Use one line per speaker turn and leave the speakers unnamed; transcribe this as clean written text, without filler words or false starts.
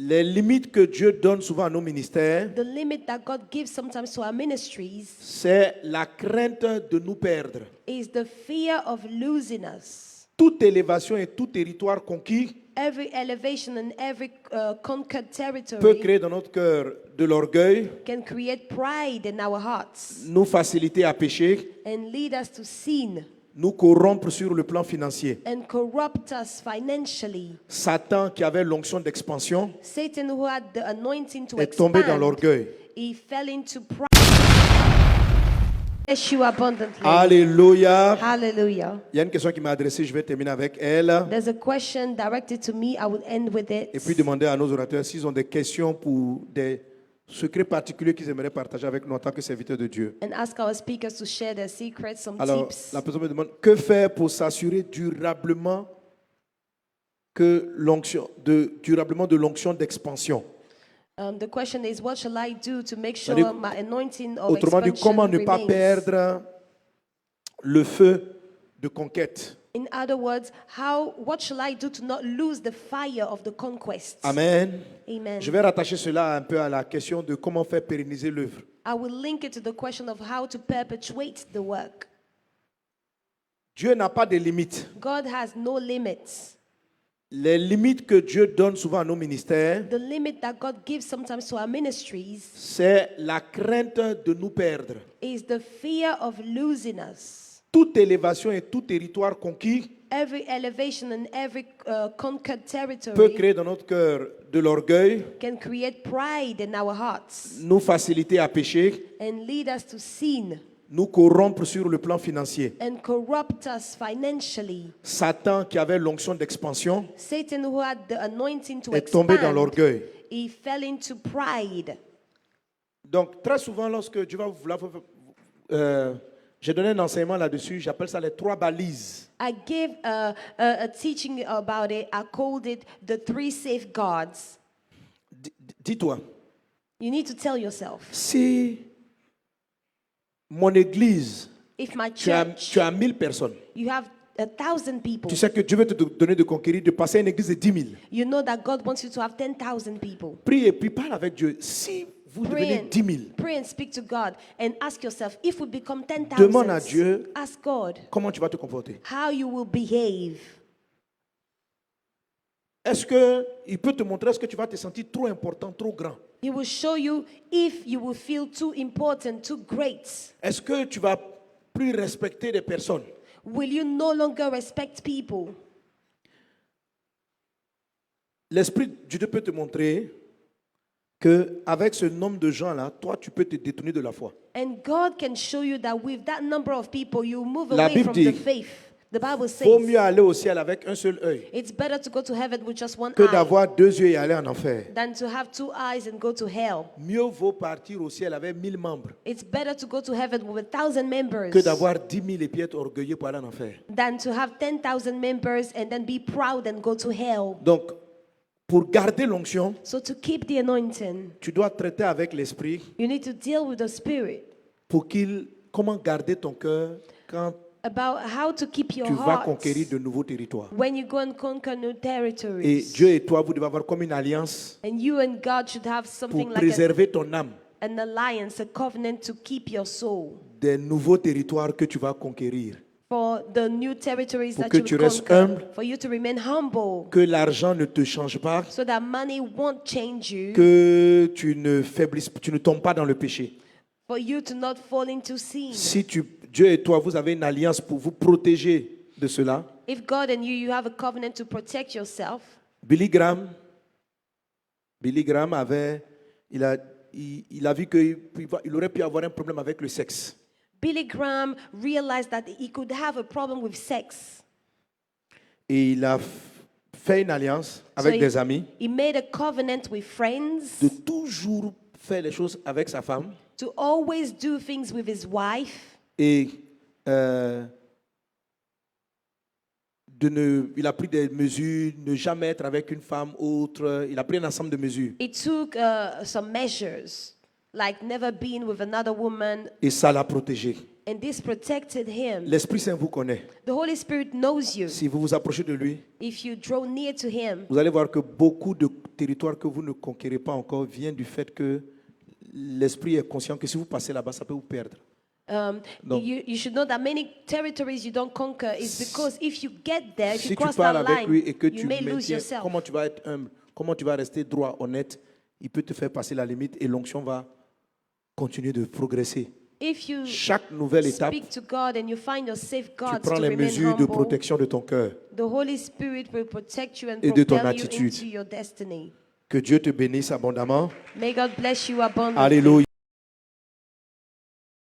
Les limites que Dieu donne souvent à nos ministères,
the limit that God gives sometimes to our ministries
c'est la crainte de nous perdre.
is the fear of losing us.
Toute élévation et tout territoire conquis
Every elevation and every conquered
peut
territory
créer dans notre cœur de l'orgueil,
can create pride in our hearts
nous faciliter à pécher,
and lead us to sin
nous corrompre sur le plan financier.
and corrupt us financially.
Satan, qui avait l'onction d'expansion,
Satan, who had the anointing to
est tombé dans
expand,
l'orgueil.
he fell into pride. Bless you abundantly.
Alléluia.
Hallelujah.
Il y a une question qui m'a adressée, je vais terminer avec elle.
There's a question directed to me. I will end with it.
Et puis demander à nos orateurs s'ils ont des questions pour des secrets particuliers qu'ils aimeraient partager avec nous en tant que serviteurs de Dieu.
And ask our speakers to share their secrets, some
Alors,
tips.
la personne me demande que faire pour s'assurer durablement que durablement de l'onction d'expansion.
The question is, what shall I do to make sure
C'est-à-dire,
my anointing of
Autrement dit,
expansion
comment ne pas
remains?
perdre le feu de conquête.
In other words, what shall I do to not lose the fire of the conquest?
Amen.
Amen.
Je vais rattacher cela un peu à la question de comment faire pérenniser l'œuvre.
I will link it to the question of how to perpetuate the work.
Dieu n'a pas de limites.
God has no limits.
Les limites que Dieu donne souvent à nos ministères,
The limit that God gives sometimes to our ministries
c'est la crainte de nous perdre.
is the fear of losing us.
Toute élévation et tout territoire conquis
Every elevation and every conquered
peut
territory
créer dans notre cœur de l'orgueil,
can create pride in our hearts
nous faciliter à pécher,
and lead us to sin
nous corrompre sur le plan financier.
and corrupt us financially.
Satan, qui avait l'onction d'expansion,
Satan, who had the anointing to
est tombé dans
expand,
l'orgueil.
he fell into pride.
Donc, très souvent, lorsque Dieu va vouloir... j'ai donné un enseignement là-dessus, j'appelle ça les 3 balises.
I gave a teaching about it. I called it the 3 safeguards.
Dis-toi,
You need to tell yourself,
si mon église,
if my
tu as
church,
1000 personnes,
you have 1,000 people,
tu sais que Dieu veut te donner de conquérir, de passer à une église de 10 000.
you know that God wants you to have 10,000 people.
Prie et puis parle avec Dieu. Si vous devenez 10 000,
Pray and speak to God and ask yourself, if we become
demande à
10,000,
Dieu
ask God
comment tu vas te comporter.
how you will behave.
Est-ce qu'il peut te montrer, est-ce que tu vas te sentir trop important, trop grand?
He will show you if you will feel too important, too great.
Est-ce que tu vas plus respecter les personnes?
Will you no longer respect people?
L'Esprit de Dieu peut te montrer qu'avec ce nombre de gens-là, toi, tu peux te détourner de la foi.
And God can show you that with that number of people, you move
La
away
Bible
from
dit,
the faith. The Bible
Vaut
says
mieux aller au ciel avec un seul œil
it's better to go to heaven with just one
que
eye
d'avoir 2 yeux et aller en enfer.
than to have 2 eyes and go to hell.
Mieux vaut partir au ciel avec 1000 membres
It's better to go to heaven with 1,000 members
que d'avoir 10 000 et puis être orgueilleux pour aller en enfer.
than to have 10,000 members and then be proud and go to hell.
Donc, pour garder l'onction,
So to keep the anointing,
tu dois traiter avec l'Esprit
you need to deal with the Spirit
comment garder ton cœur quand
about how to keep your
tu vas
heart
conquérir de nouveaux territoires.
when you go and conquer new
Et
territories.
Dieu et toi, vous devez avoir comme une alliance
And you and God should have something
pour
like
préserver ton âme
an alliance, a covenant to keep your soul
des nouveaux territoires que tu vas conquérir.
for the new territories
Pour
that
que
you
tu
will
restes
conquer,
humble.
for you to remain humble,
Que l'argent ne te change pas,
so that money won't change you,
que tu ne tombes pas dans le péché.
for you to not fall into sin.
Si Dieu et toi, vous avez une alliance pour vous protéger de cela,
If God and you have a covenant to protect yourself,
Billy Graham il a vu qu'il aurait pu avoir un problème avec le sexe.
Billy Graham realized that he could have a problem with sex.
Et il a fait une alliance avec
So
des amis
he made a covenant with friends
de toujours faire les choses avec sa femme
to always do things with his wife.
et il a pris des mesures, ne jamais être avec une femme autre. Il a pris un ensemble de mesures.
He took some measures, like never being with another woman,
Et ça l'a protégé.
and this protected him.
L'Esprit Saint vous connaît.
The Holy Spirit knows you.
Si vous vous approchez de lui,
If you draw near to him,
vous allez voir que beaucoup de territoires que vous ne conquérez pas encore vient du fait que l'esprit est conscient que si vous passez là-bas, ça peut vous perdre. Donc,
You should know that many territories you don't conquer is because if you get there, if
si
you
tu
cross
parles
that
avec lui et
line,
que
you
tu
may lose
maintiens,
yourself.
comment tu vas être humble, comment tu vas rester droit, honnête, il peut te faire passer la limite et l'onction va continuer de progresser.
If you
Chaque nouvelle étape,
speak to God and you find your
tu
safeguards
prends
to
les
remain
mesures de
humble,
protection de ton cœur.
the Holy Spirit will protect you and
Et de ton
propel you
attitude.
into your destiny.
Que Dieu te bénisse abondamment.
May God bless you abundantly.
Alléluia.